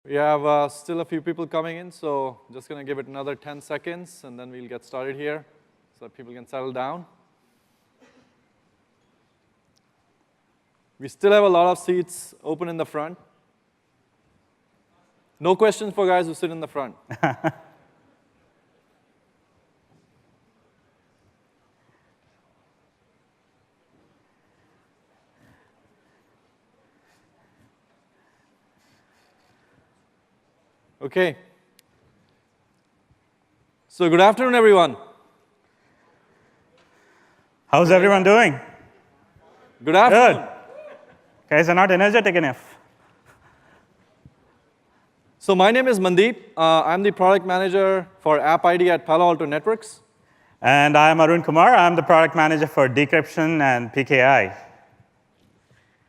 We have still a few people coming in, so just going to give it another 10 seconds, and then we'll get started here so that people can settle down. We still have a lot of seats open in the front. No questions for guys who sit in the front. Okay. So good afternoon, everyone. How's everyone doing? Good afternoon. Good. Guys are not energetic enough. So my name is Mandeep. I'm the product manager for App ID at Palo Alto Networks. And I'm Arun Kumar. I'm the product manager for decryption and PKI.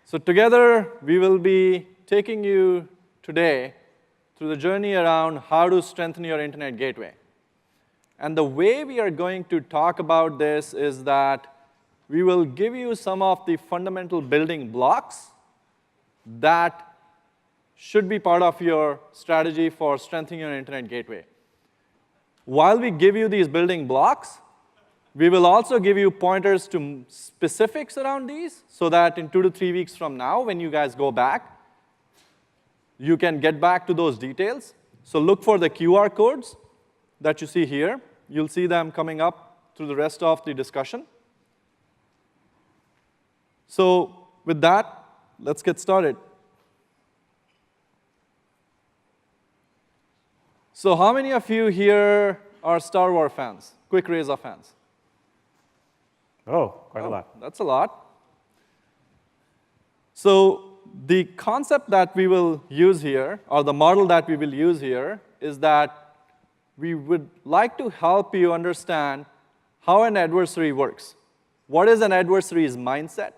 So together, we will be taking you today through the journey around how to strengthen your internet gateway. And the way we are going to talk about this is that we will give you some of the fundamental building blocks that should be part of your strategy for strengthening your internet gateway. While we give you these building blocks, we will also give you pointers to specifics around these so that in 2 to 3 weeks from now, when you guys go back, you can get back to those details. So look for the QR codes that you see here. You'll see them coming up through the rest of the discussion. So with that, let's get started. So how many of you here are Star Wars fans? Quick raise of hands. Oh, quite a lot. That's a lot. So the concept that we will use here, or the model that we will use here, is that we would like to help you understand how an adversary works. What is an adversary's mindset?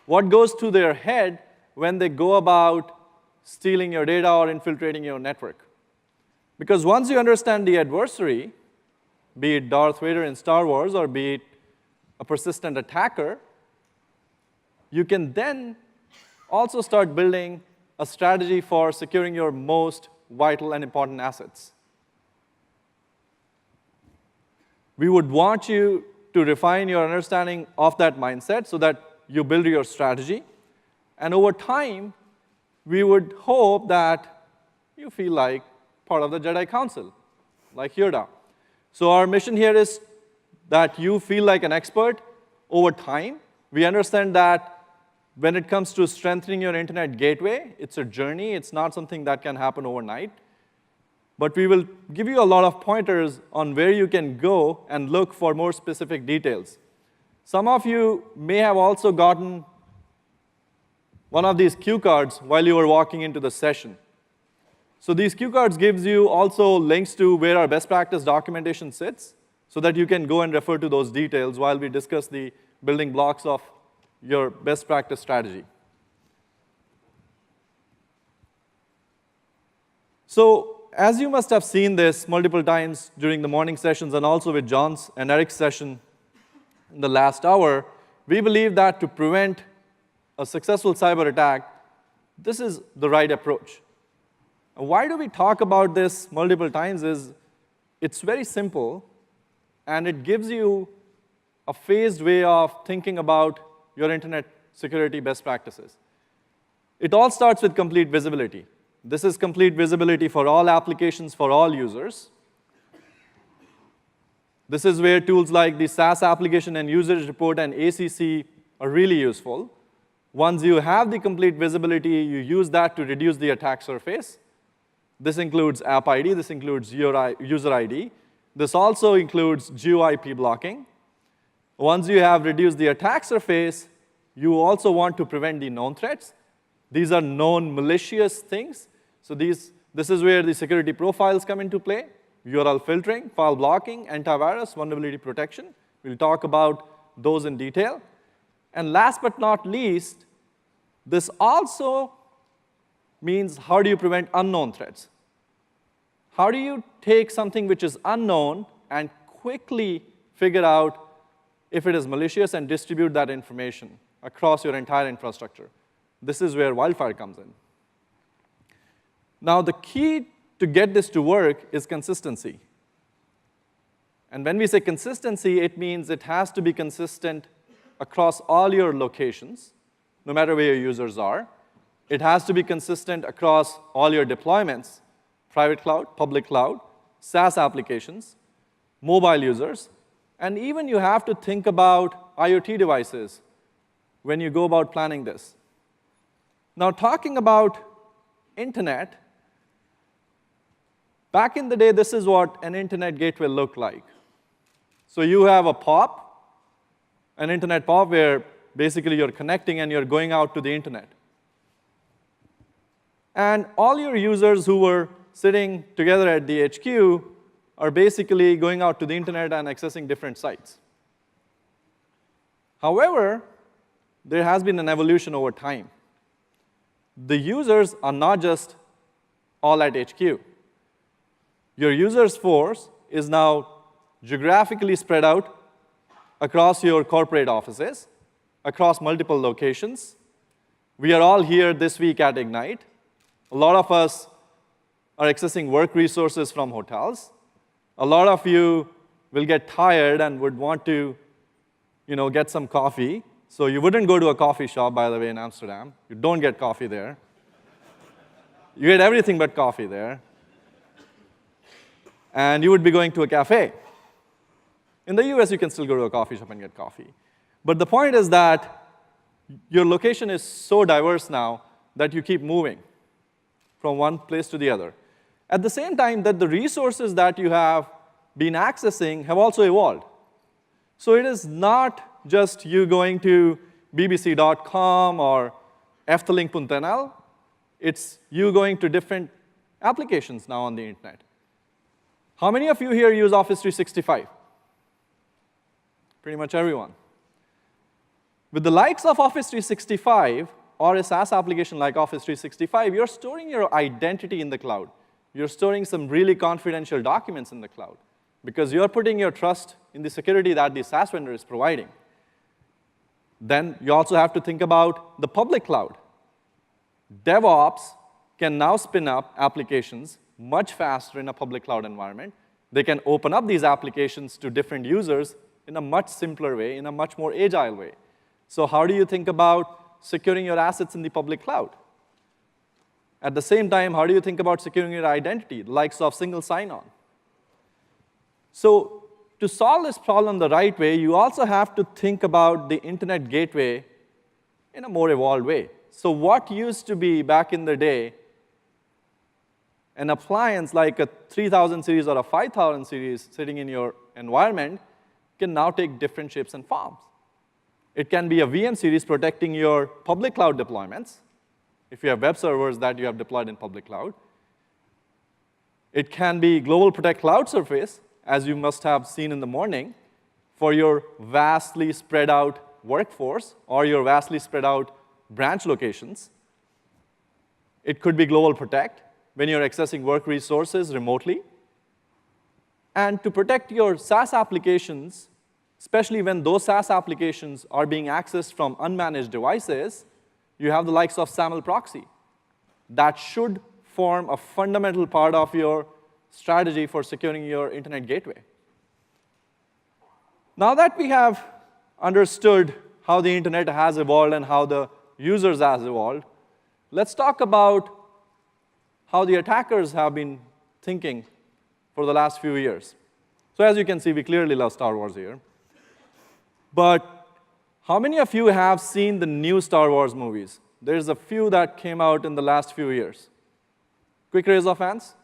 What goes through their head when they go about stealing your data or infiltrating your network? Because once you understand the adversary, be it Darth Vader in Star Wars or be it a persistent attacker, you can then also start building a strategy for securing your most vital and important assets. We would want you to refine your understanding of that mindset so that you build your strategy. And over time, we would hope that you feel like part of the Jedi Council, like Yoda. So our mission here is that you feel like an expert over time. We understand that when it comes to strengthening your internet gateway, it's a journey. It's not something that can happen overnight. But we will give you a lot of pointers on where you can go and look for more specific details. Some of you may have also gotten one of these cue cards while you were walking into the session. So these cue cards gives you also links to where our best practice documentation sits so that you can go and refer to those details while we discuss the building blocks of your best practice strategy. So as you must have seen this multiple times during the morning sessions and also with John's and Eric's session in the last hour, we believe that to prevent a successful cyber attack, this is the right approach. And why do we talk about this multiple times is it's very simple, and it gives you a phased way of thinking about your internet security best practices. It all starts with complete visibility. This is complete visibility for all applications, for all users. This is where tools like the SaaS application and usage report and ACC are really useful. Once you have the complete visibility, you use that to reduce the attack surface. This includes App ID. This includes user ID. This also includes geo-IP blocking. Once you have reduced the attack surface, you also want to prevent the known threats. These are known malicious things. So this is where the security profiles come into play. URL filtering, file blocking, antivirus, vulnerability protection. We'll talk about those in detail. And last but not least, this also means how do you prevent unknown threats? How do you take something which is unknown and quickly figure out if it is malicious and distribute that information across your entire infrastructure? This is where WildFire comes in. Now, the key to get this to work is consistency. And when we say consistency, it means it has to be consistent across all your locations, no matter where your users are. It has to be consistent across all your deployments, private cloud, public cloud, SaaS applications, mobile users, and even you have to think about IoT devices when you go about planning this. Now, talking about internet, back in the day, this is what an internet gateway looked like. So you have a POP, an internet POP, where basically you're connecting and you're going out to the internet. And all your users who were sitting together at the HQ are basically going out to the internet and accessing different sites. However, there has been an evolution over time. The users are not just all at HQ. Your users force is now geographically spread out across your corporate offices, across multiple locations. We are all here this week at Ignite. A lot of us are accessing work resources from hotels. A lot of you will get tired and would want to, get some coffee. So you wouldn't go to a coffee shop, by the way, in Amsterdam. You don't get coffee there. You get everything but coffee there. And you would be going to a cafe. In the US, you can still go to a coffee shop and get coffee. But the point is that your location is so diverse now that you keep moving from one place to the other. At the same time that the resources that you have been accessing have also evolved. So it is not just you going to bbc.com or efteling.nl. It's you going to different applications now on the internet. How many of you here use Office 365? Pretty much everyone. With the likes of Office 365, or a SaaS application like Office 365, you're storing your identity in the cloud. You're storing some really confidential documents in the cloud because you're putting your trust in the security that the SaaS vendor is providing. Then you also have to think about the public cloud. DevOps can now spin up applications much faster in a public cloud environment. They can open up these applications to different users in a much simpler way, in a much more agile way. So how do you think about securing your assets in the public cloud? At the same time, how do you think about securing your identity, the likes of single sign-on? So to solve this problem the right way, you also have to think about the internet gateway in a more evolved way. So what used to be, back in the day, an appliance like a 3000 series or a 5000 series sitting in your environment can now take different shapes and forms. It can be a VM series protecting your public cloud deployments, if you have web servers that you have deployed in public cloud. It can be Global Protect Cloud Surface, as you must have seen in the morning, for your vastly spread out workforce or your vastly spread out branch locations. It could be Global Protect when you're accessing work resources remotely. And to protect your SaaS applications, especially when those SaaS applications are being accessed from unmanaged devices, you have the likes of SAML proxy. That should form a fundamental part of your strategy for securing your internet gateway. Now that we have understood how the internet has evolved and how the users has evolved, let's talk about how the attackers have been thinking for the last few years. So as you can see, we clearly love Star Wars here. But how many of you have seen the new Star Wars movies? There's a few that came out in the last few years. Quick raise of hands.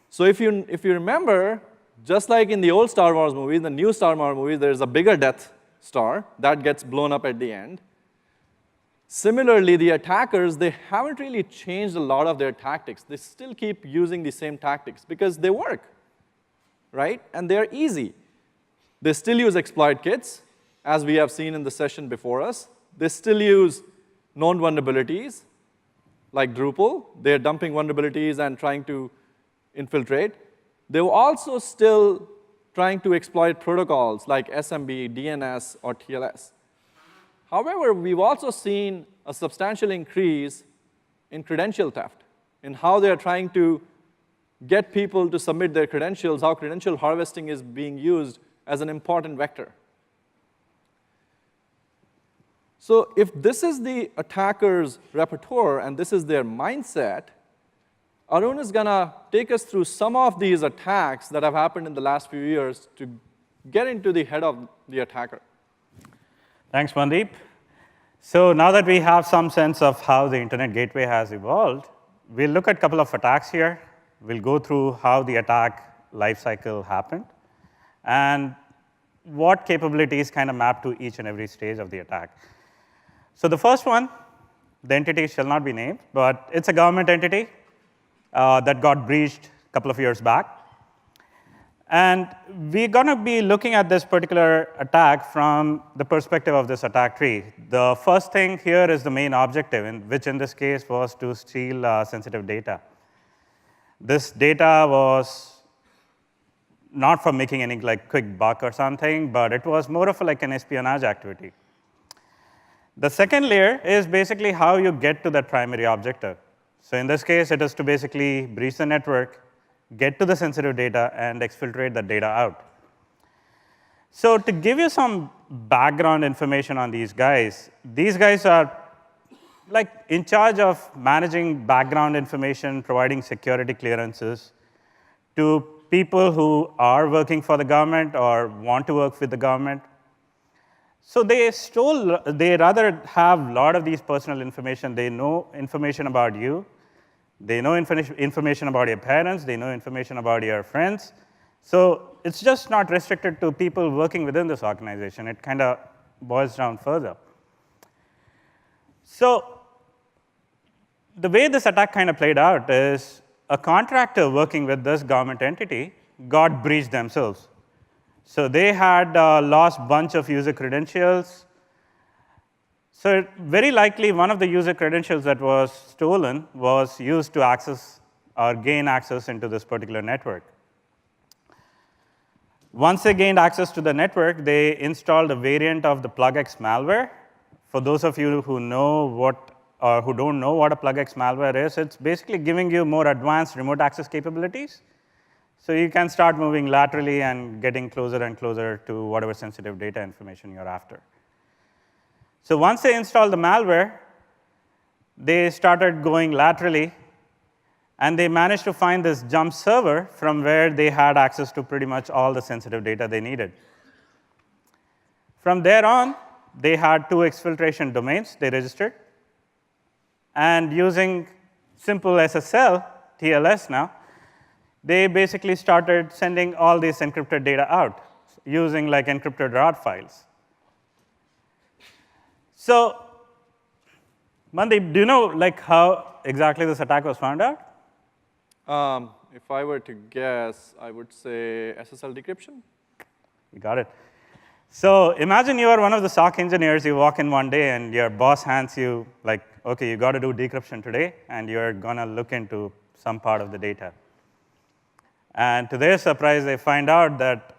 So if you remember, just like in the old Star Wars movies, the new Star Wars movies, there's a bigger Death Star that gets blown up at the end. Similarly, the attackers, they haven't really changed a lot of their tactics. They still keep using the same tactics because they work, right? And they're easy. They still use exploit kits, as we have seen in the session before us. They still use known vulnerabilities, like Drupal. They're dumping vulnerabilities and trying to infiltrate. They're also still trying to exploit protocols like SMB, DNS, or TLS. However, we've also seen a substantial increase in credential theft. in how they are trying to get people to submit their credentials, how credential harvesting is being used as an important vector. So if this is the attacker's repertoire and this is their mindset, Arun is going to take us through some of these attacks that have happened in the last few years to get into the head of the attacker. Thanks, Mandeep. So now that we have some sense of how the internet gateway has evolved, we'll look at a couple of attacks here. We'll go through how the attack lifecycle happened and what capabilities kind of map to each and every stage of the attack. So the first one, the entity shall not be named, but it's a government entity that got breached a couple of years back. And we're going to be looking at this particular attack from the perspective of this attack tree. The first thing here is the main objective, which in this case was to steal sensitive data. This data was not for making any quick buck or something, but it was more of an espionage activity. The second layer is basically how you get to that primary objective. So in this case, it is to basically breach the network, get to the sensitive data, and exfiltrate that data out. So to give you some background information on these guys are in charge of managing background information, providing security clearances to people who are working for the government or want to work with the government. So they rather have a lot of these personal information. They know information about you. They know information about your parents. They know information about your friends. So it's just not restricted to people working within this organization. It kind of boils down further. So the way this attack kind of played out is a contractor working with this government entity got breached themselves. So they had lost a bunch of user credentials. So very likely, one of the user credentials that was stolen was used to access or gain access into this particular network. Once they gained access to the network, they installed a variant of the PlugX malware. For those of you who know who don't know what a PlugX malware is, it's basically giving you more advanced remote access capabilities. So you can start moving laterally and getting closer and closer to whatever sensitive data information you're after. So once they installed the malware, they started going laterally, and they managed to find this jump server from where they had access to pretty much all the sensitive data they needed. From there on, they had 2 exfiltration domains they registered. And using simple SSL, TLS now, they basically started sending all these encrypted data out using encrypted ROT files. So, Mandeep, do you know how exactly this attack was found out? If I were to guess, I would say SSL decryption. You got it. So imagine you are one of the SOC engineers. You walk in one day, and your boss hands you, OK, you got to do decryption today, and you're going to look into some part of the data. And to their surprise, they find out that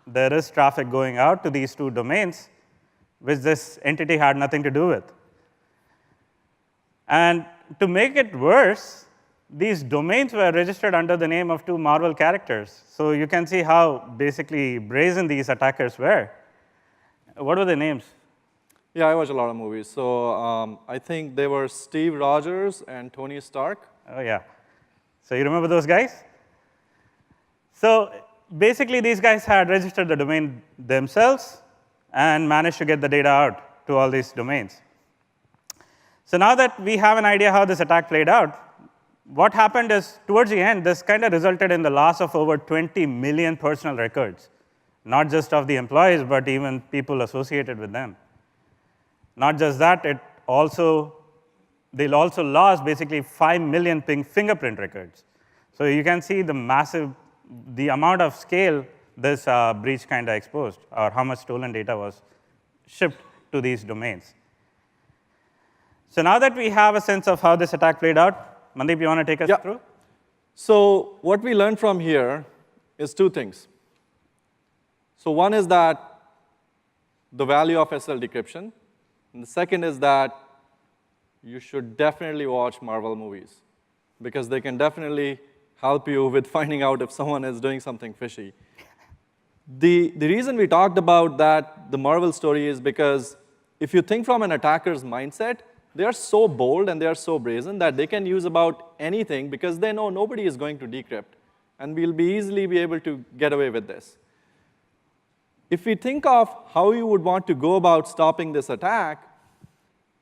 there is traffic going out to these 2 domains, which this entity had nothing to do with. And to make it worse, these domains were registered under the name of 2 Marvel characters. So you can see how basically brazen these attackers were. What were their names? Yeah, I watch a lot of movies. So I think they were Steve Rogers and Tony Stark. Oh, yeah. So you remember those guys? So basically, these guys had registered the domain themselves and managed to get the data out to all these domains. So now that we have an idea how this attack played out, what happened is, towards the end, this kind of resulted in the loss of over 20 million personal records, not just of the employees, but even people associated with them. Not just that, they also lost basically 5 million fingerprint records. So you can see the amount of scale this breach kind of exposed, or how much stolen data was shipped to these domains. So now that we have a sense of how this attack played out, Mandeep, you want to take us through? So what we learned from here is 2 things. So one is that the value of SSL decryption, and the second is that you should definitely watch Marvel movies. because they can definitely help you with finding out if someone is doing something fishy. The reason we talked about that, the Marvel story, is because if you think from an attacker's mindset, they are so bold and they are so brazen that they can use about anything because they know nobody is going to decrypt, and we'll easily be able to get away with this. If we think of how you would want to go about stopping this attack,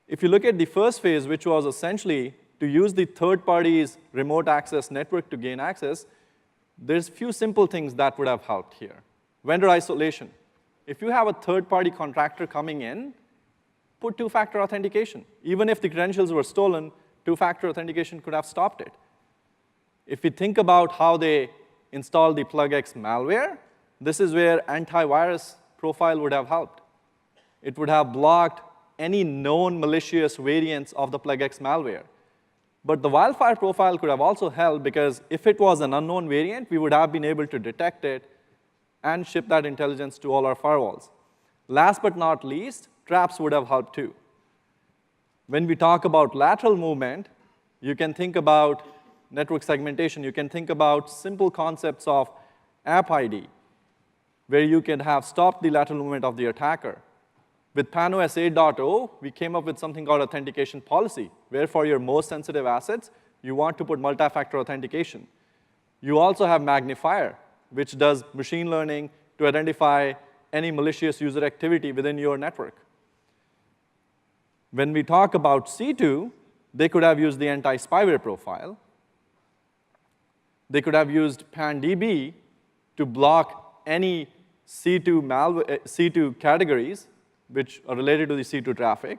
if you look at the first phase, which was essentially to use the third party's remote access network to gain access, there's few simple things that would have helped here. Vendor isolation. If you have a third-party contractor coming in, put two-factor authentication. Even if the credentials were stolen, two-factor authentication could have stopped it. If we think about how they install the PlugX malware, this is where antivirus profile would have helped. It would have blocked any known malicious variants of the PlugX malware. But the wildfire profile could have also helped because if it was an unknown variant, we would have been able to detect it and ship that intelligence to all our firewalls. Last but not least, traps would have helped too. When we talk about lateral movement, you can think about network segmentation. You can think about simple concepts of app ID, where you can have stopped the lateral movement of the attacker. With PAN-OS 8.0, we came up with something called authentication policy, where for your most sensitive assets, you want to put multi-factor authentication. You also have Magnifier, which does machine learning to identify any malicious user activity within your network. When we talk about C2, they could have used the anti-spyware profile. They could have used PAN-DB to block any C2 categories which are related to the C2 traffic.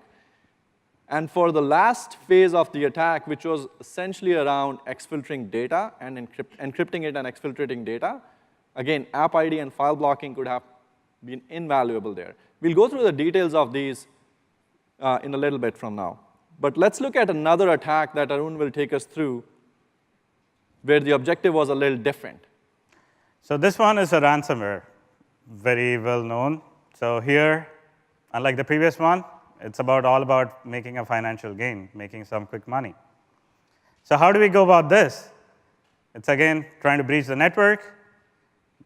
And for the last phase of the attack, which was essentially around exfiltrating data and encrypting it and exfiltrating data, again, app ID and file blocking could have been invaluable there. We'll go through the details of these in a little bit from now. But let's look at another attack that Arun will take us through, where the objective was a little different. So this one is a ransomware, very well known. So here, unlike the previous one, it's all about making a financial gain, making some quick money. So how do we go about this? It's, again, trying to breach the network,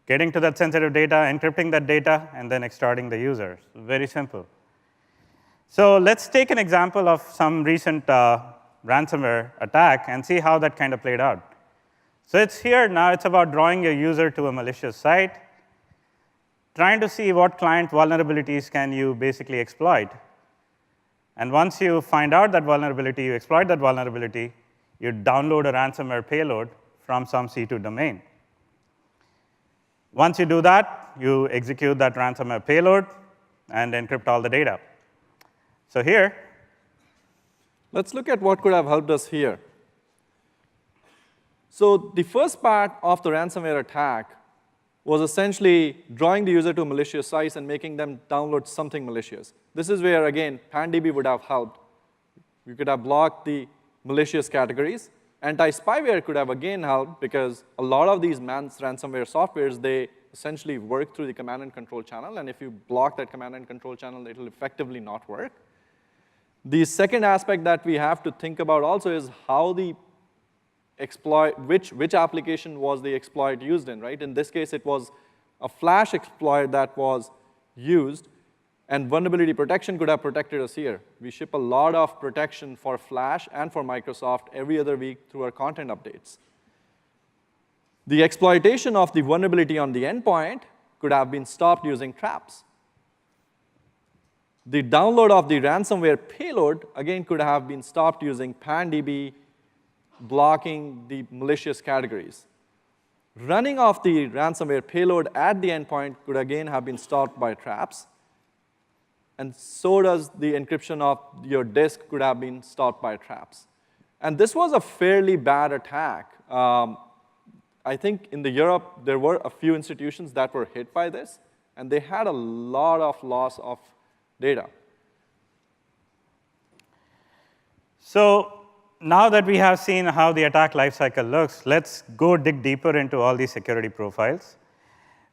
getting to that sensitive data, encrypting that data, and then extorting the users. Very simple. So let's take an example of some recent ransomware attack and see how that kind of played out. So it's here now. It's about drawing your user to a malicious site, trying to see what client vulnerabilities can you basically exploit. And once you find out that vulnerability, you exploit that vulnerability, you download a ransomware payload from some C2 domain. Once you do that, you execute that ransomware payload and encrypt all the data. So here, let's look at what could have helped us here. So the first part of the ransomware attack was essentially drawing the user to a malicious site and making them download something malicious. This is where, again, PAN-DB would have helped. You could have blocked the malicious categories. Anti-spyware could have, again, helped because a lot of these ransomware softwares, they essentially work through the command and control channel. And if you block that command and control channel, it will effectively not work. The second aspect that we have to think about also is how the exploit, which application was the exploit used in, right? In this case, it was a Flash exploit that was used, and vulnerability protection could have protected us here. We ship a lot of protection for Flash and for Microsoft every other week through our content updates. The exploitation of the vulnerability on the endpoint could have been stopped using traps. The download of the ransomware payload, again, could have been stopped using PAN-DB, blocking the malicious categories. Running of the ransomware payload at the endpoint could, again, have been stopped by traps. And so does the encryption of your disk could have been stopped by traps. And this was a fairly bad attack. I think in Europe, there were a few institutions that were hit by this, and they had a lot of loss of data. So now that we have seen how the attack lifecycle looks, let's go dig deeper into all these security profiles.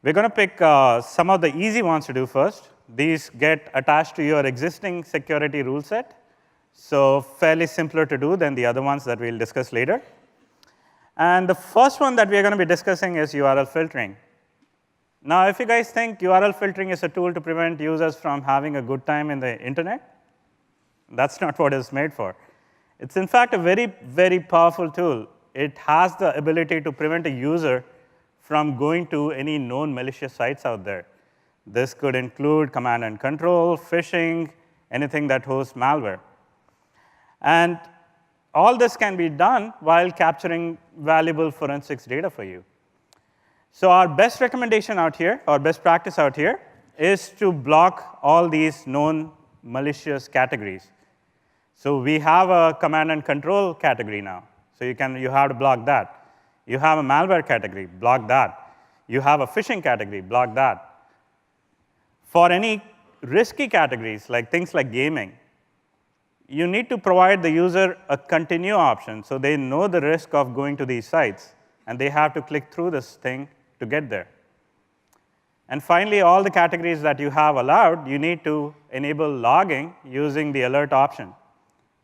We're going to pick some of the easy ones to do first. These get attached to your existing security rule set, so fairly simpler to do than the other ones that we'll discuss later. And the first one that we are going to be discussing is URL filtering. Now, if you guys think URL filtering is a tool to prevent users from having a good time in the internet, that's not what it's made for. It's in fact a very, very powerful tool. It has the ability to prevent a user from going to any known malicious sites out there. This could include command and control, phishing, anything that hosts malware. And all this can be done while capturing valuable forensics data for you. So our best recommendation out here, or best practice out here, is to block all these known malicious categories. So we have a command and control category now. So you have to block that. You have a malware category, block that. You have a phishing category, block that. For any risky categories, like things like gaming, you need to provide the user a continue option so they know the risk of going to these sites, and they have to click through this thing to get there. And finally, all the categories that you have allowed, you need to enable logging using the alert option.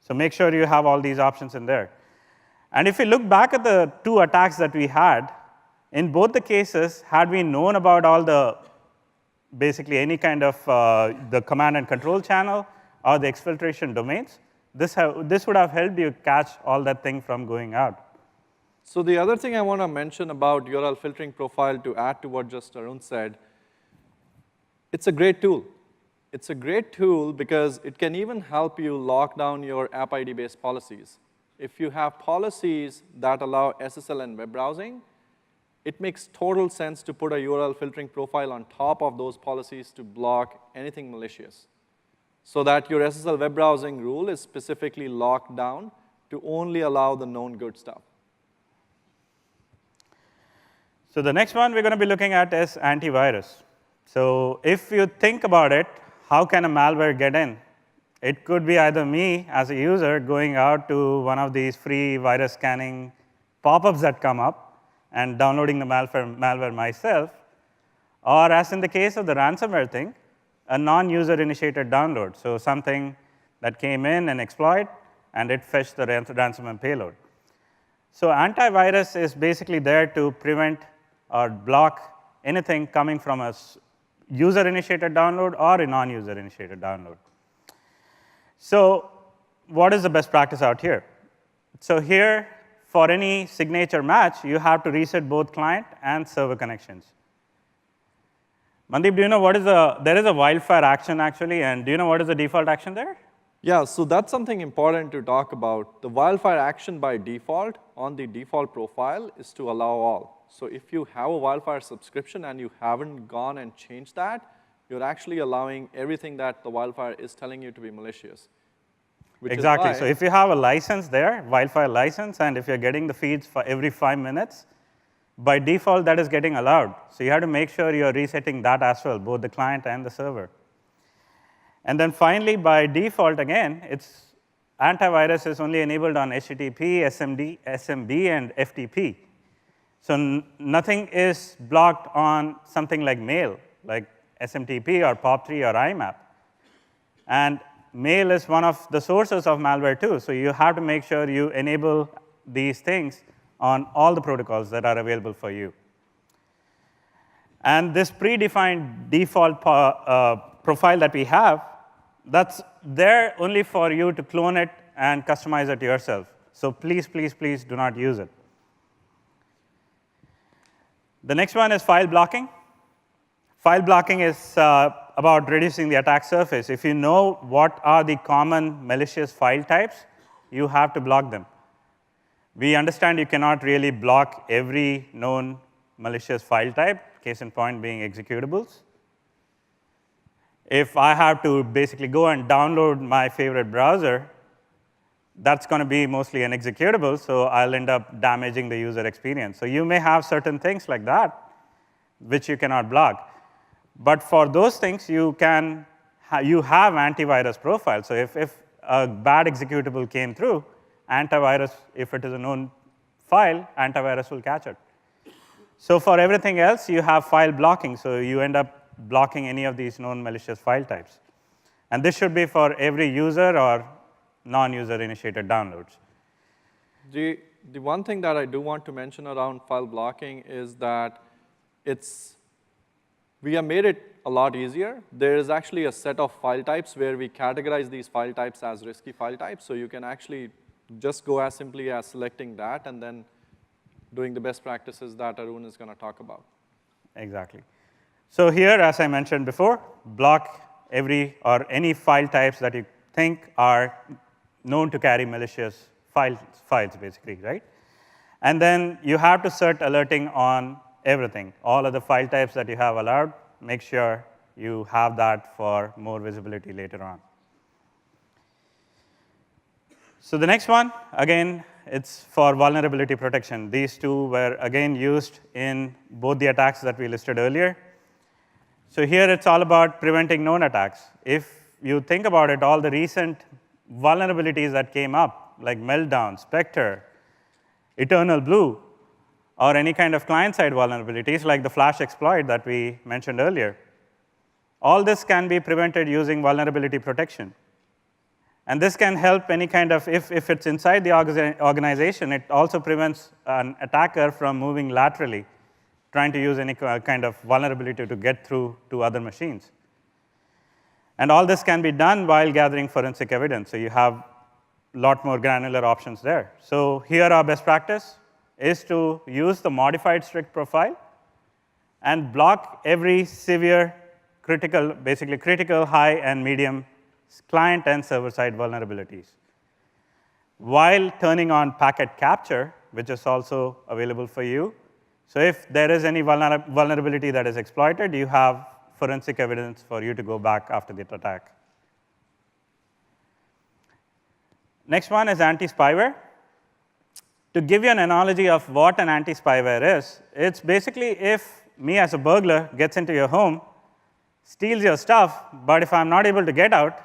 So make sure you have all these options in there. And if you look back at the two attacks that we had, in both the cases, had we known about all the, basically any kind of the command and control channel or the exfiltration domains, this would have helped you catch all that thing from going out. So the other thing I want to mention about URL filtering profile, to add to what just Arun said, it's a great tool. It's a great tool because it can even help you lock down your app ID-based policies. If you have policies that allow SSL and web browsing, it makes total sense to put a URL filtering profile on top of those policies to block anything malicious, so that your SSL web browsing rule is specifically locked down to only allow the known good stuff. So the next one we're going to be looking at is antivirus. So if you think about it, how can a malware get in? It could be either me as a user going out to one of these free virus scanning pop-ups that come up and downloading the malware myself, or as in the case of the ransomware thing, a non-user initiated download. So something that came in and exploit, and it fetched the ransomware payload. So antivirus is basically there to prevent or block anything coming from a user-initiated download or a non-user-initiated download. So what is the best practice out here? So here, for any signature match, you have to reset both client and server connections. Mandeep, do you know what is there is a wildfire action actually, and do you know what is the default action there? Yeah, so that's something important to talk about. The wildfire action by default on the default profile is to allow all. So if you have a wildfire subscription and you haven't gone and changed that, you're actually allowing everything that the wildfire is telling you to be malicious. Exactly. So if you have a license there, wildfire license, and if you're getting the feeds for every 5 minutes, by default, that is getting allowed. So you have to make sure you're resetting that as well, both the client and the server. And then finally, by default, again, antivirus is only enabled on HTTP, SMB, and FTP. So nothing is blocked on something like mail, like SMTP or POP3 or IMAP. And mail is one of the sources of malware too. So you have to make sure you enable these things on all the protocols that are available for you. And this predefined default profile that we have, that's there only for you to clone it and customize it yourself. So please, please, please do not use it. The next one is file blocking. File blocking is about reducing the attack surface. If you know what are the common malicious file types, you have to block them. We understand you cannot really block every known malicious file type, case in point being executables. If I have to basically go and download my favorite browser, that's going to be mostly an executable, so I'll end up damaging the user experience. So you may have certain things like that, which you cannot block. But for those things, you have antivirus profiles. So if a bad executable came through, antivirus, if it is a known file, antivirus will catch it. So for everything else, you have file blocking. So you end up blocking any of these known malicious file types. And this should be for every user or non-user initiated downloads. the one thing that I do want to mention around file blocking is that we have made it a lot easier. There is actually a set of file types where we categorize these file types as risky file types, so you can actually just go as simply as selecting that and then doing the best practices that Arun is going to talk about. Exactly. So here, as I mentioned before, block every or any file types that you think are known to carry malicious files, basically, right? And then you have to set alerting on everything. All of the file types that you have allowed, make sure you have that for more visibility later on. So the next one, again, it's for vulnerability protection. These two were, again, used in both the attacks that we listed earlier. So here, it's all about preventing known attacks. If you think about it, all the recent vulnerabilities that came up, like Meltdown, Spectre, Eternal Blue, or any kind of client-side vulnerabilities, like the Flash exploit that we mentioned earlier, all this can be prevented using vulnerability protection. And this can help any kind of, if it's inside the organization, it also prevents an attacker from moving laterally, trying to use any kind of vulnerability to get through to other machines. And all this can be done while gathering forensic evidence. So you have a lot more granular options there. So here, our best practice is to use the modified strict profile and block every severe critical, basically critical, high, and medium client and server-side vulnerabilities, while turning on packet capture, which is also available for you. So if there is any vulnerability that is exploited, you have forensic evidence for you to go back after the attack. Next one is anti-spyware. To give you an analogy of what an anti-spyware is, it's basically if me as a burglar gets into your home, steals your stuff, but if I'm not able to get out,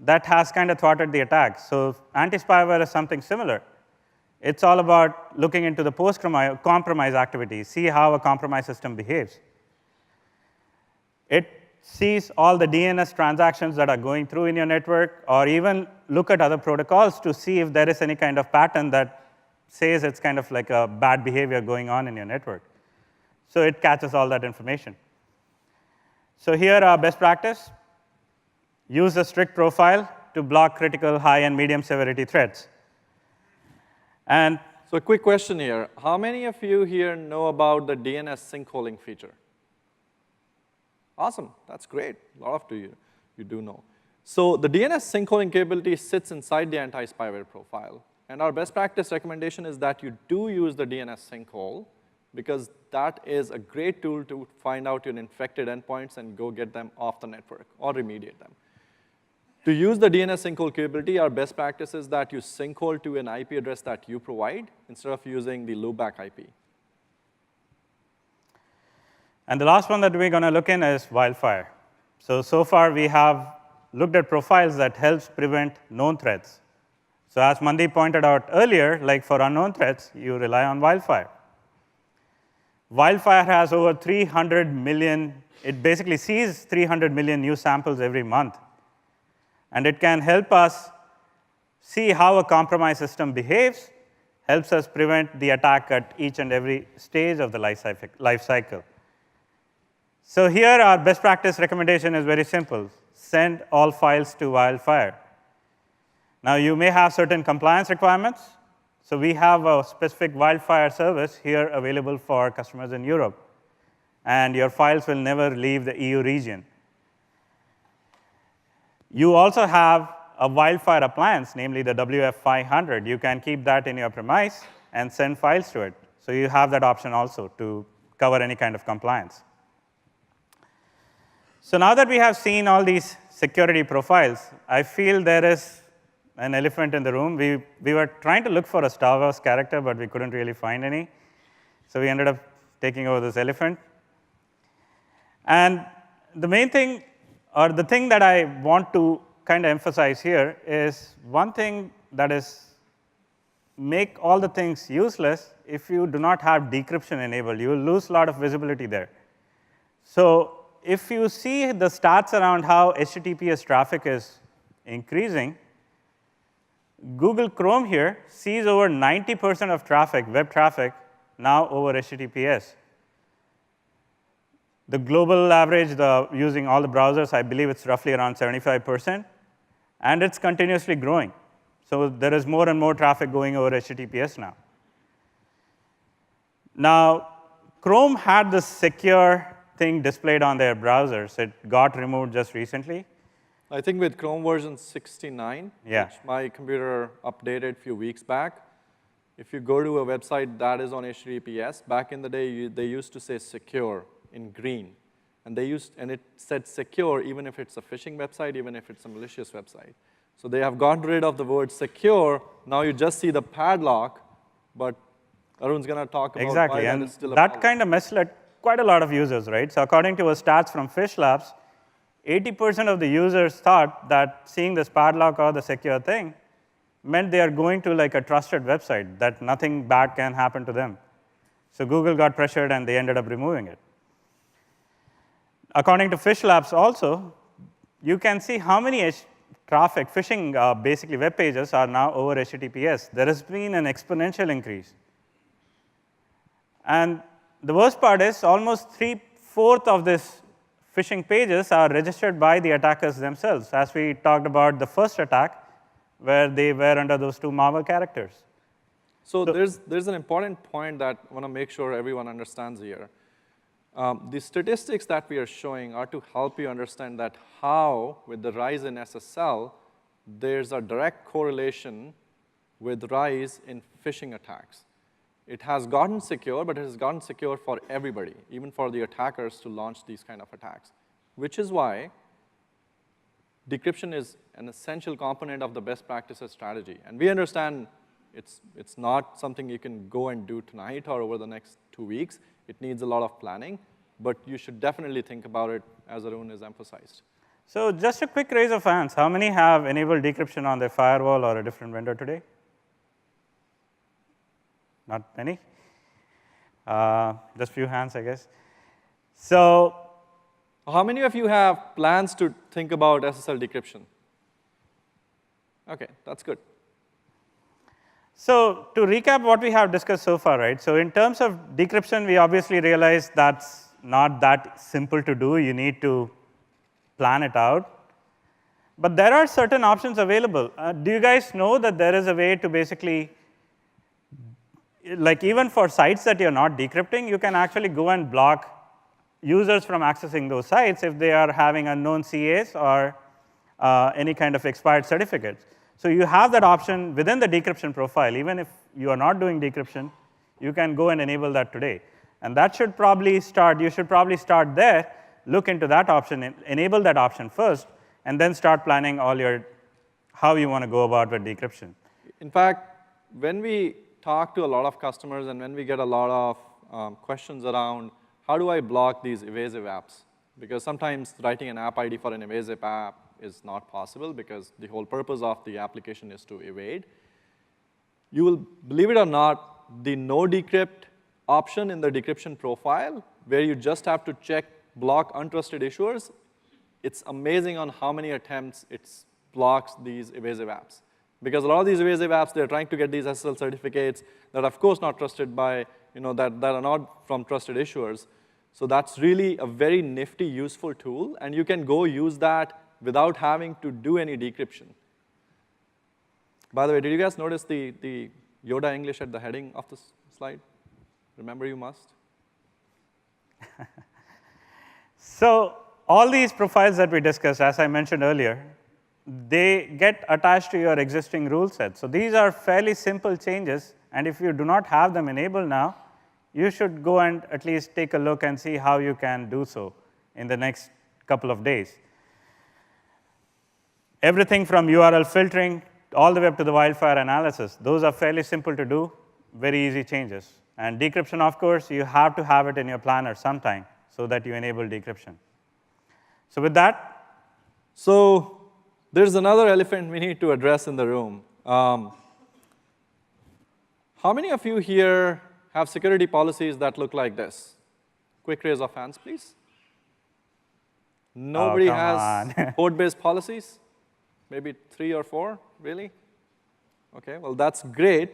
that has kind of thwarted the attack. So anti-spyware is something similar. It's all about looking into the post-compromise activities, see how a compromised system behaves. It sees all the DNS transactions that are going through in your network, or even look at other protocols to see if there is any kind of pattern that says it's kind of like a bad behavior going on in your network. So it catches all that information. So here, our best practice, use a strict profile to block critical, high, and medium severity threats. And so a quick question here. How many of you here know about the DNS sinkholing feature? Awesome. That's great. A lot of you do know. So the DNS sinkholing capability sits inside the anti-spyware profile. And our best practice recommendation is that you do use the DNS sinkhole, because that is a great tool to find out your infected endpoints and go get them off the network or remediate them. To use the DNS sinkhole capability, our best practice is that you sinkhole to an IP address that you provide instead of using the loopback IP. And the last one that we're going to look in is Wildfire. So far, we have looked at profiles that helps prevent known threats. So as Mandeep pointed out earlier, like for unknown threats, you rely on Wildfire. Wildfire has over 300 million, it basically sees 300 million new samples every month. And it can help us see how a compromised system behaves, helps us prevent the attack at each and every stage of the life cycle. So here, our best practice recommendation is very simple. Send all files to Wildfire. Now, you may have certain compliance requirements. So we have a specific Wildfire service here available for customers in Europe. And your files will never leave the EU region. You also have a Wildfire appliance, namely the WF500. You can keep that in your premise and send files to it. So you have that option also to cover any kind of compliance. So now that we have seen all these security profiles, I feel there is an elephant in the room. We were trying to look for a Star Wars character, but we couldn't really find any. So we ended up taking over this elephant. And the main thing, or the thing that I want to kind of emphasize here is one thing that is make all the things useless. If you do not have decryption enabled, you will lose a lot of visibility there. So if you see the stats around how HTTPS traffic is increasing, Google Chrome here sees over 90% of traffic, web traffic, now over HTTPS. The global average, using all the browsers, I believe it's roughly around 75%, and it's continuously growing. So there is more and more traffic going over HTTPS now. Now, Chrome had this secure thing displayed on their browsers. It got removed just recently. I think with Chrome version 69, Yeah. which my computer updated a few weeks back, if you go to a website that is on HTTPS, back in the day, they used to say secure in green. And it said secure even if it's a phishing website, even if it's a malicious website. So they have gotten rid of the word secure. Now you just see the padlock, but Arun's going to talk about Exactly, why that and is still a that problem. kind of misled quite a lot of users, right? So according to a stats from Fish Labs, 80% of the users thought that seeing this padlock or the secure thing meant they are going to like a trusted website, that nothing bad can happen to them. So Google got pressured, and they ended up removing it. According to Fish Labs also, you can see how many traffic, phishing, basically web pages are now over HTTPS. There has been an exponential increase. And the worst part is almost 3/4 of this phishing pages are registered by the attackers themselves, as we talked about the first attack, where they were under those 2 Marvel characters. So there's an important point that I want to make sure everyone understands here. The statistics that we are showing are to help you understand that how, with the rise in SSL, there's a direct correlation with rise in phishing attacks. It has gotten secure, but it has gotten secure for everybody, even for the attackers to launch these kind of attacks, which is why decryption is an essential component of the best practices strategy. And we understand it's not something you can go and do tonight or over the next 2 weeks. It needs a lot of planning, but you should definitely think about it, as Arun has emphasized. So just a quick raise of hands. How many have enabled decryption on their firewall or a different vendor today? Not many? Just few hands, I guess. So how many of you have plans to think about SSL decryption? OK, that's good. So to recap what we have discussed so far, right? So in terms of decryption, we obviously realized that's not that simple to do. You need to plan it out. But there are certain options available. Do you guys know that there is a way to basically, like even for sites that you're not decrypting, you can actually go and block users from accessing those sites if they are having unknown CAs or any kind of expired certificates. So you have that option within the decryption profile. Even if you are not doing decryption, you can go and enable that today. And that should probably start, you should probably start there, look into that option, enable that option first, and then start planning all your, how you want to go about with decryption. In fact, when we talk to a lot of customers and when we get a lot of questions around, how do I block these evasive apps? Because sometimes writing an app ID for an evasive app is not possible because the whole purpose of the application is to evade. You will, believe it or not, the no decrypt option in the decryption profile, where you just have to check block untrusted issuers, it's amazing on how many attempts it blocks these evasive apps. Because a lot of these evasive apps, they're trying to get these SSL certificates that are, of course, not trusted by, that are not from trusted issuers. So that's really a very nifty, useful tool, and you can go use that without having to do any decryption. By the way, did you guys notice the Yoda English at the heading of this slide? Remember, you must. So all these profiles that we discussed, as I mentioned earlier, they get attached to your existing rule set. So these are fairly simple changes, and if you do not have them enabled now, you should go and at least take a look and see how you can do so in the next couple of days. Everything from URL filtering all the way up to the wildfire analysis, those are fairly simple to do, very easy changes. And decryption, of course, you have to have it in your planner sometime so that you enable decryption. So with that, so there's another elephant we need to address in the room. How many of you here have security policies that look like this? Quick raise of hands, please. Nobody has port-based policies? Maybe 3 or 4, really? Okay, well, that's great,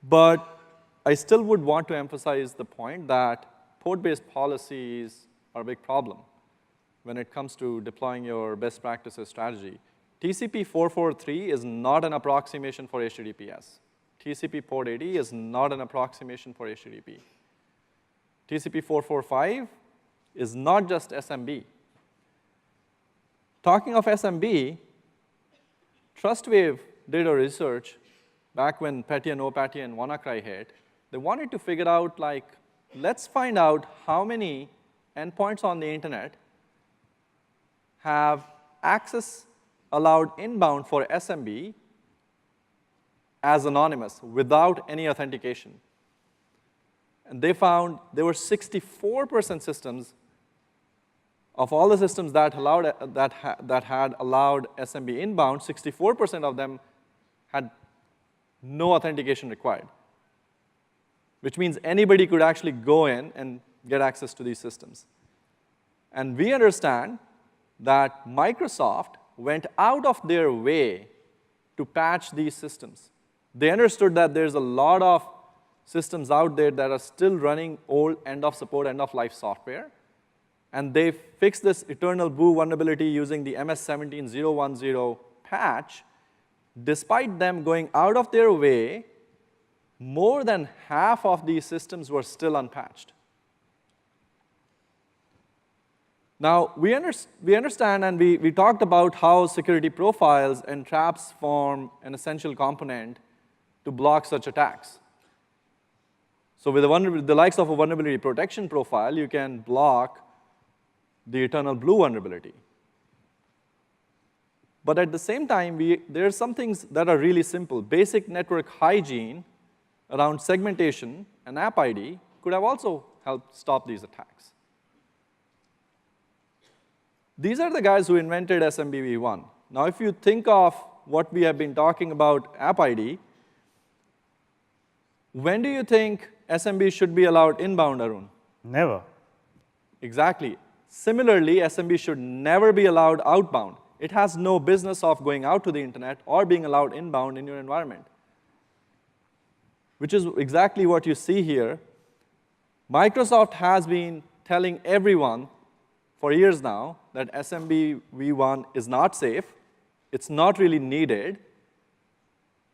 but I still would want to emphasize the point that port-based policies are a big problem when it comes to deploying your best practices strategy. TCP 443 is not an approximation for HTTPS. TCP port 80 is not an approximation for HTTP. TCP 445 is not just SMB. Talking of SMB, TrustWave did a research back when Petya, NoPatya, and WannaCry hit. They wanted to figure out, like, let's find out how many endpoints on the internet have access allowed inbound for SMB as anonymous without any authentication. And they found there were 64% systems of all the systems that had allowed SMB inbound, 64% of them had no authentication required, which means anybody could actually go in and get access to these systems. And we understand that Microsoft went out of their way to patch these systems. They understood that there's a lot of systems out there that are still running old end-of-support, end-of-life software, and they fixed this eternal boo vulnerability using the MS17010 patch. Despite them going out of their way, more than half of these systems were still unpatched. Now, we understand and we talked about how security profiles and traps form an essential component to block such attacks. So with the likes of a vulnerability protection profile, you can block the eternal blue vulnerability. But at the same time, there are some things that are really simple. Basic network hygiene around segmentation and app ID could have also helped stop these attacks. These are the guys who invented SMBv1. Now, if you think of what we have been talking about app ID, when do you think SMB should be allowed inbound, Arun? Never. Exactly. Similarly, SMB should never be allowed outbound. It has no business of going out to the internet or being allowed inbound in your environment, which is exactly what you see here. Microsoft has been telling everyone for years now that SMB v1 is not safe, it's not really needed,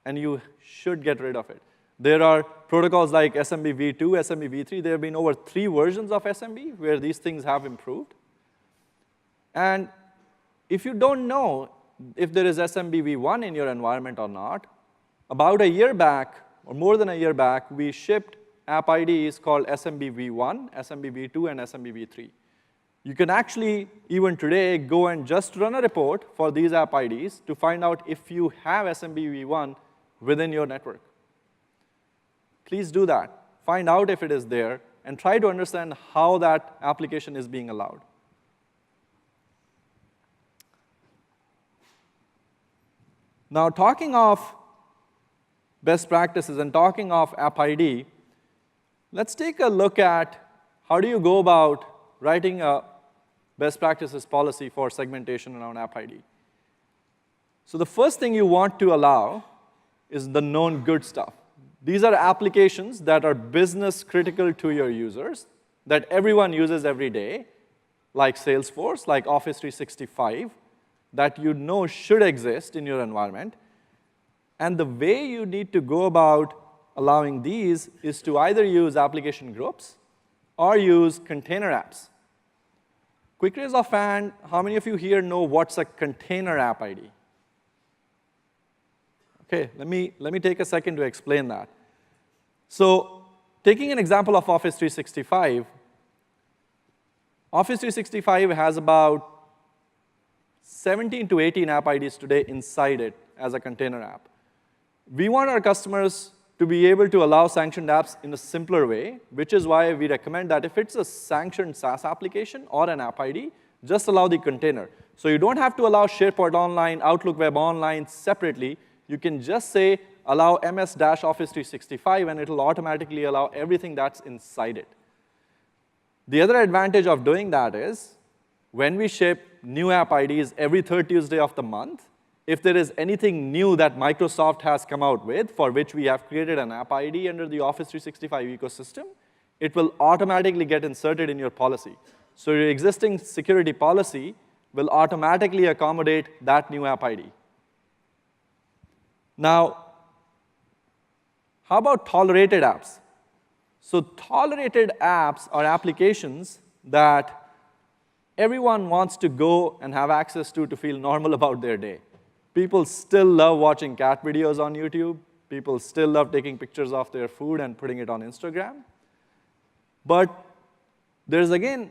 and you should get rid of it. There are protocols like SMB v2, SMB v3. There have been over 3 versions of SMB where these things have improved. And if you don't know if there is SMB v1 in your environment or not, about a year back, or more than a year back, we shipped app IDs called SMB v1, SMB v2, and SMB v3. You can actually, even today, go and just run a report for these app IDs to find out if you have SMB v1 within your network. Please do that. Find out if it is there, and try to understand how that application is being allowed. Now, talking of best practices and talking of app ID, let's take a look at how do you go about writing a best practices policy for segmentation around app ID. So the first thing you want to allow is the known good stuff. These are applications that are business critical to your users, that everyone uses every day, like Salesforce, like Office 365, that you know should exist in your environment. And the way you need to go about allowing these is to either use application groups or use container apps. Quick raise of hand, how many of you here know what's a container app ID? Okay, let me take a second to explain that. So taking an example of Office 365, Office 365 has about 17 to 18 app IDs today inside it as a container app. We want our customers to be able to allow sanctioned apps in a simpler way, which is why we recommend that if it's a sanctioned SaaS application or an app ID, just allow the container. So you don't have to allow SharePoint Online, Outlook Web Online separately. You can just say, allow MS-Office 365, and it'll automatically allow everything that's inside it. The other advantage of doing that is, when we ship new app IDs every third Tuesday of the month, if there is anything new that Microsoft has come out with, for which we have created an app ID under the Office 365 ecosystem, it will automatically get inserted in your policy. So your existing security policy will automatically accommodate that new app ID. Now, how about tolerated apps? So tolerated apps are applications that everyone wants to go and have access to feel normal about their day. People still love watching cat videos on YouTube. People still love taking pictures of their food and putting it on Instagram. But there's, again,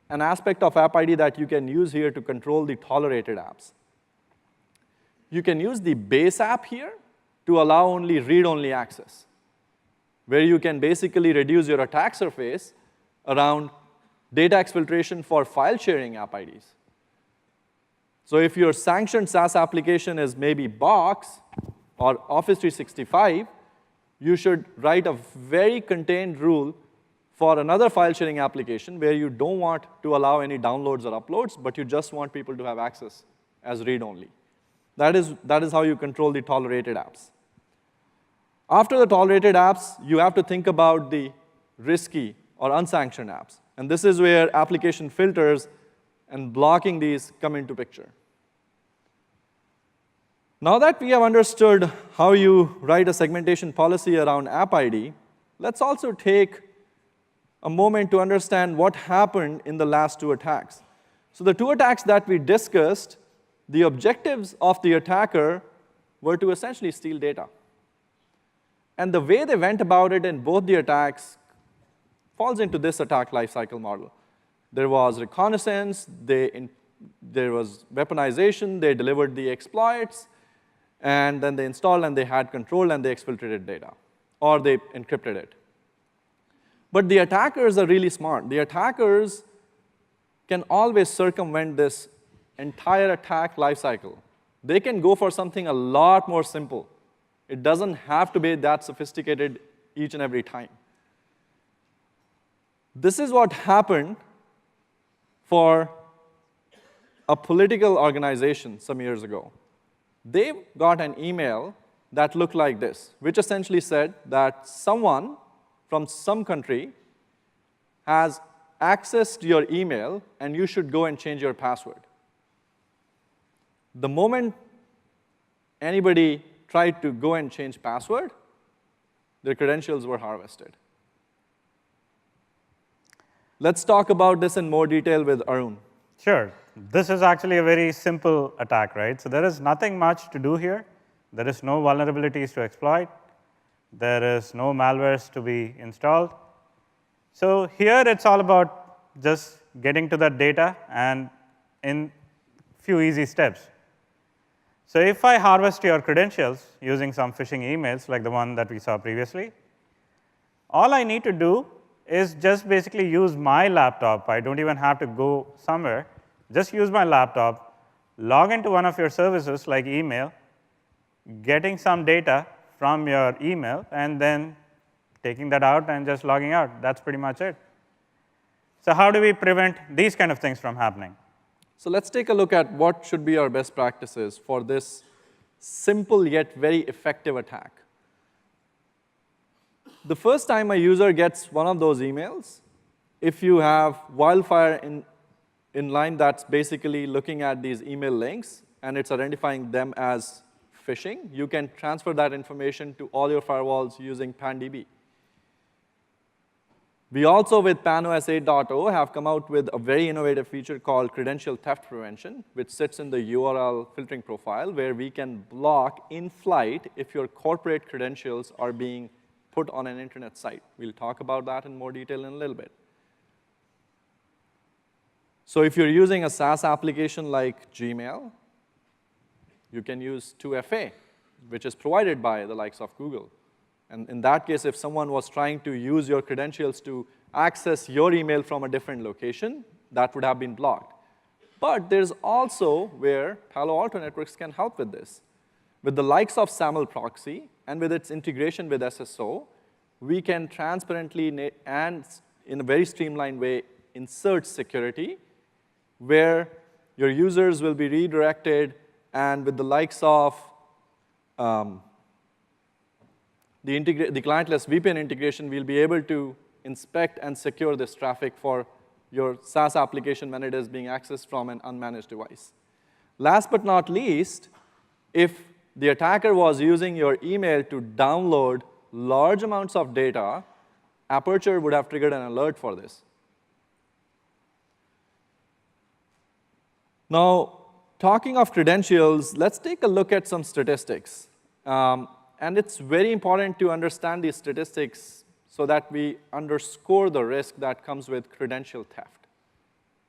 an aspect of App ID that you can use here to control the tolerated apps. You can use the base app here to allow only read-only access, where you can basically reduce your attack surface around data exfiltration for file-sharing app IDs. So if your sanctioned SaaS application is maybe Box or Office 365, you should write a very contained rule for another file-sharing application where you don't want to allow any downloads or uploads, but you just want people to have access as read-only. That is how you control the tolerated apps. After the tolerated apps, you have to think about the risky or unsanctioned apps. And this is where application filters and blocking these come into picture. Now that we have understood how you write a segmentation policy around App ID, let's also take a moment to understand what happened in the last two attacks. So the two attacks that we discussed, the objectives of the attacker were to essentially steal data. And the way they went about it in both the attacks falls into this attack lifecycle model. There was reconnaissance, there was weaponization, they delivered the exploits, and then they installed and they had control and they exfiltrated data, or they encrypted it. But the attackers are really smart. The attackers can always circumvent this entire attack lifecycle. They can go for something a lot more simple. It doesn't have to be that sophisticated each and every time. This is what happened for a political organization some years ago. They got an email that looked like this, which essentially said that someone from some country has access to your email, and you should go and change your password. The moment anybody tried to go and change password, their credentials were harvested. Let's talk about this in more detail with Arun. Sure. This is actually a very simple attack, right? So there is nothing much to do here. There is no vulnerabilities to exploit. There is no malwares to be installed. So here it's all about just getting to that data and in few easy steps. So if I harvest your credentials using some phishing emails like the one that we saw previously, all I need to do is just basically use my laptop. I don't even have to go somewhere. Just use my laptop, log into one of your services like email, getting some data from your email, and then taking that out and just logging out. That's pretty much it. So how do we prevent these kind of things from happening? So let's take a look at what should be our best practices for this simple yet very effective attack. The first time a user gets one of those emails, if you have Wildfire in line that's basically looking at these email links and it's identifying them as phishing, you can transfer that information to all your firewalls using PanDB. We also, with PanOS 8.0, have come out with a very innovative feature called credential theft prevention, which sits in the URL filtering profile, where we can block in flight if your corporate credentials are being put on an internet site. We'll talk about that in more detail in a little bit. So if you're using a SaaS application like Gmail, you can use 2FA, which is provided by the likes of Google. And in that case, if someone was trying to use your credentials to access your email from a different location, that would have been blocked. But there's also where Palo Alto Networks can help with this. With the likes of SAML proxy and with its integration with SSO, we can transparently and in a very streamlined way insert security where your users will be redirected and with the likes of the clientless VPN integration, we'll be able to inspect and secure this traffic for your SaaS application when it is being accessed from an unmanaged device. Last but not least, if the attacker was using your email to download large amounts of data, Aperture would have triggered an alert for this. Now, talking of credentials, let's take a look at some statistics. And it's very important to understand these statistics so that we underscore the risk that comes with credential theft.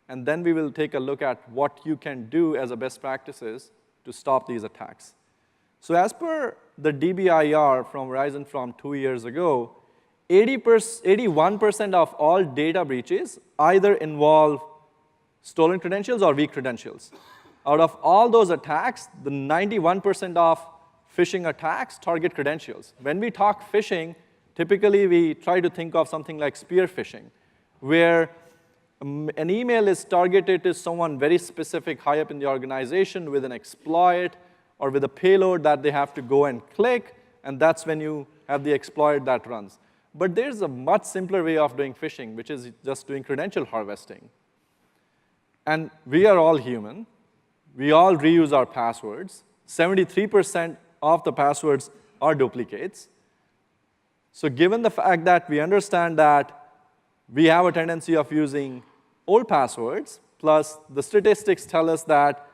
And then we will take a look at what you can do as a best practices to stop these attacks. So as per the DBIR from Verizon from 2 years ago, 81% of all data breaches either involve stolen credentials or weak credentials. Out of all those attacks, the 91% of phishing attacks target credentials. When we talk phishing, typically we try to think of something like spear phishing, where an email is targeted to someone very specific high up in the organization with an exploit or with a payload that they have to go and click, and that's when you have the exploit that runs. But there's a much simpler way of doing phishing, which is just doing credential harvesting. And we are all human. We all reuse our passwords. 73% of the passwords are duplicates. So given the fact that we understand that we have a tendency of using old passwords, plus the statistics tell us that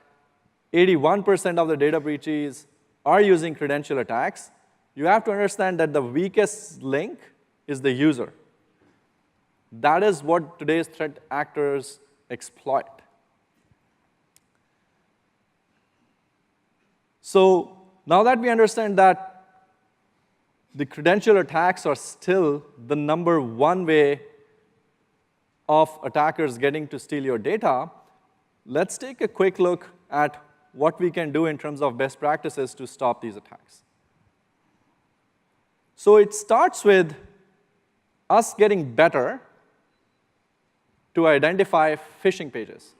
81% of the data breaches are using credential attacks, you have to understand that the weakest link is the user. That is what today's threat actors exploit. So now that we understand that the credential attacks are still the #1 way of attackers getting to steal your data, let's take a quick look at what we can do in terms of best practices to stop these attacks. So it starts with us getting better to identify phishing pages.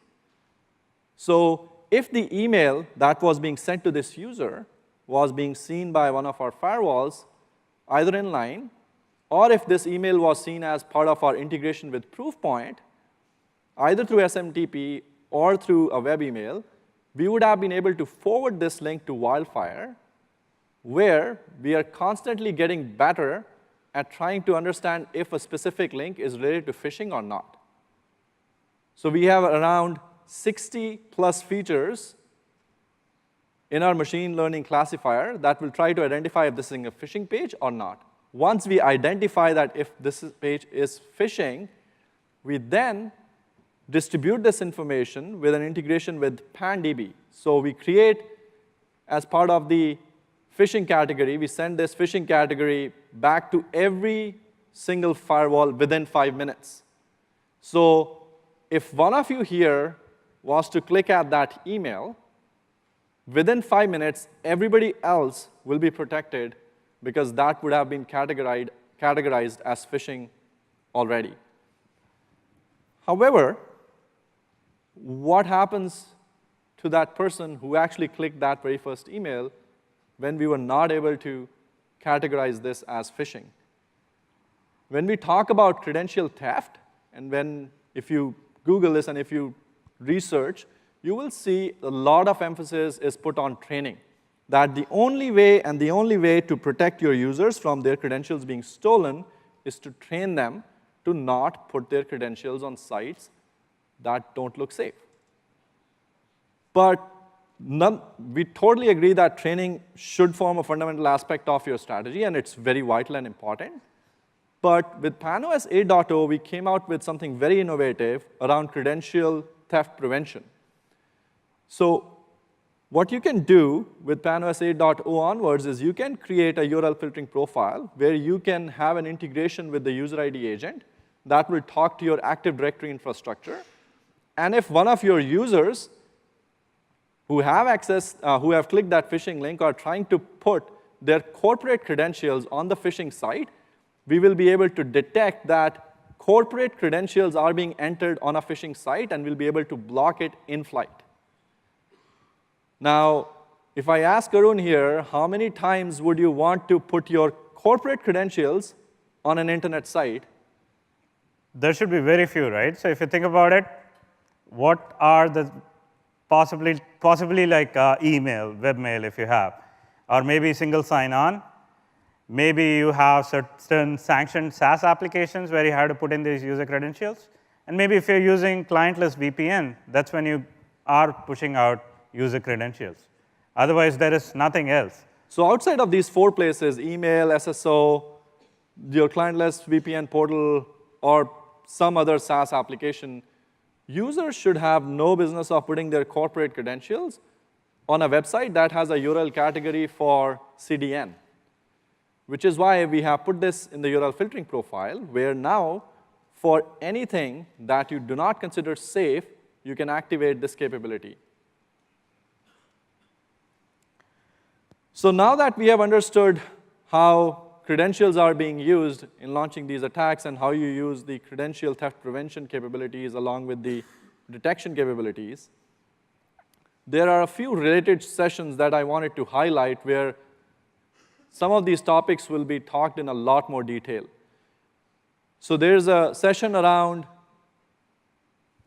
So if the email that was being sent to this user was being seen by one of our firewalls, either in line, or if this email was seen as part of our integration with Proofpoint, either through SMTP or through a web email, we would have been able to forward this link to Wildfire, where we are constantly getting better at trying to understand if a specific link is related to phishing or not. So we have around 60+ features in our machine learning classifier that will try to identify if this is a phishing page or not. Once we identify that if this page is phishing, we then distribute this information with an integration with PanDB. So we create, as part of the phishing category, we send this phishing category back to every single firewall within 5 minutes. So if one of you here was to click at that email, within 5 minutes, everybody else will be protected because that would have been categorized as phishing already. However, what happens to that person who actually clicked that very first email when we were not able to categorize this as phishing? When we talk about credential theft, and if you Google this and if you research, you will see a lot of emphasis is put on training. That the only way to protect your users from their credentials being stolen is to train them to not put their credentials on sites that don't look safe. But we totally agree that training should form a fundamental aspect of your strategy, and it's very vital and important. But with PAN-OS 8.0, we came out with something very innovative around credential theft prevention. So what you can do with PAN-OS 8.0 onwards is you can create a URL filtering profile where you can have an integration with the user ID agent that will talk to your Active Directory infrastructure. And if one of your users who have clicked that phishing link are trying to put their corporate credentials on the phishing site, we will be able to detect that corporate credentials are being entered on a phishing site, and we'll be able to block it in flight. Now, if I ask Arun here, how many times would you want to put your corporate credentials on an internet site? There should be very few, right? So if you think about it, what are the possibly like email, webmail if you have, or maybe single sign-on. Maybe you have certain sanctioned SaaS applications where you have to put in these user credentials. And maybe if you're using clientless VPN, that's when you are pushing out user credentials. Otherwise, there is nothing else. So outside of these 4 places, email, SSO, your clientless VPN portal, or some other SaaS application, users should have no business of putting their corporate credentials on a website that has a URL category for CDN, which is why we have put this in the URL filtering profile, where now, for anything that you do not consider safe, you can activate this capability. So now that we have understood how credentials are being used in launching these attacks and how you use the credential theft prevention capabilities along with the detection capabilities, there are a few related sessions that I wanted to highlight where some of these topics will be talked in a lot more detail. So there's a session around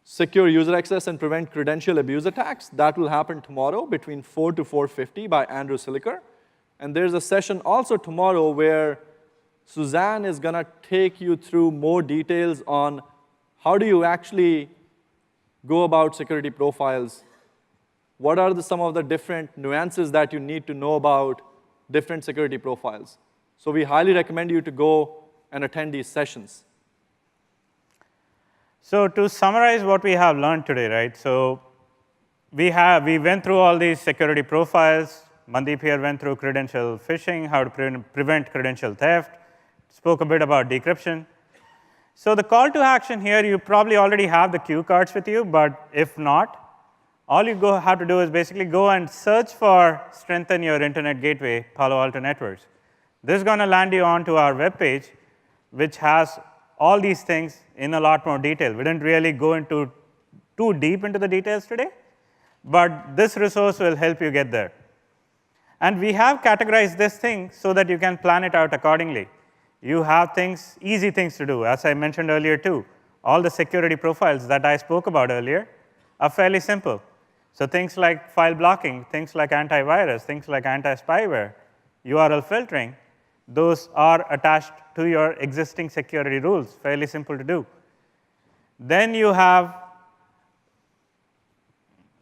secure user access and prevent credential abuse attacks. That will happen tomorrow between 4 to 4:50 by Andrew Siliker. And there's a session also tomorrow where Suzanne is going to take you through more details on how do you actually go about security profiles. What are some of the different nuances that you need to know about different security profiles? So we highly recommend you to go and attend these sessions. So to summarize what we have learned today, right? So we went through all these security profiles. Mandeep here went through credential phishing, how to prevent credential theft, spoke a bit about decryption. So the call to action here, you probably already have the cue cards with you, but if not, all you have to do is basically go and search for Strengthen Your Internet Gateway, Palo Alto Networks. This is going to land you onto our web page, which has all these things in a lot more detail. We didn't really go into too deep into the details today, but this resource will help you get there. And we have categorized this thing so that you can plan it out accordingly. You have things, easy things to do. As I mentioned earlier too, all the security profiles that I spoke about earlier are fairly simple. So things like file blocking, things like antivirus, things like anti-spyware, URL filtering, those are attached to your existing security rules, fairly simple to do. Then you have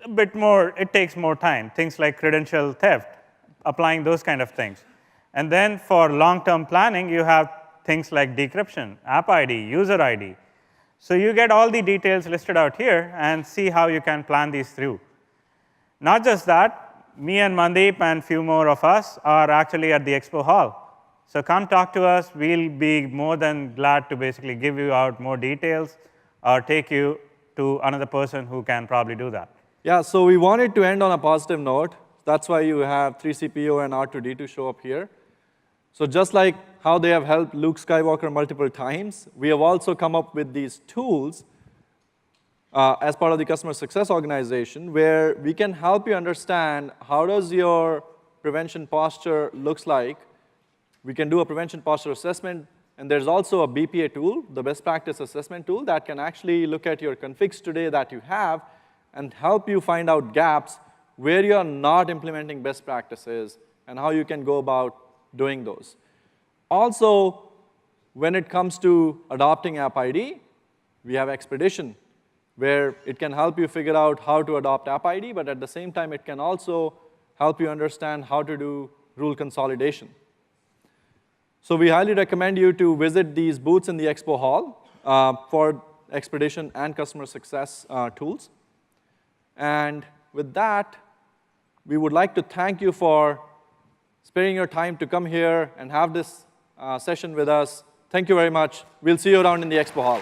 a bit more, it takes more time, things like credential theft, applying those kind of things. And then for long-term planning, you have things like decryption, app ID, user ID. So you get all the details listed out here and see how you can plan these through. Not just that, me and Mandeep and a few more of us are actually at the expo hall. So come talk to us. We'll be more than glad to basically give you out more details or take you to another person who can probably do that. Yeah, so we wanted to end on a positive note. That's why you have 3CPO and R2D2 show up here. So just like how they have helped Luke Skywalker multiple times, we have also come up with these tools as part of the customer success organization where we can help you understand how does your prevention posture looks like. We can do a prevention posture assessment, and there's also a BPA tool, the best practice assessment tool, that can actually look at your configs today that you have and help you find out gaps where you're not implementing best practices and how you can go about doing those. Also, when it comes to adopting App ID, we have Expedition, where it can help you figure out how to adopt App ID, but at the same time, it can also help you understand how to do rule consolidation. So we highly recommend you to visit these booths in the expo hall for Expedition and customer success tools. And with that, we would like to thank you for sparing your time to come here and have this session with us. Thank you very much. We'll see you around in the expo hall.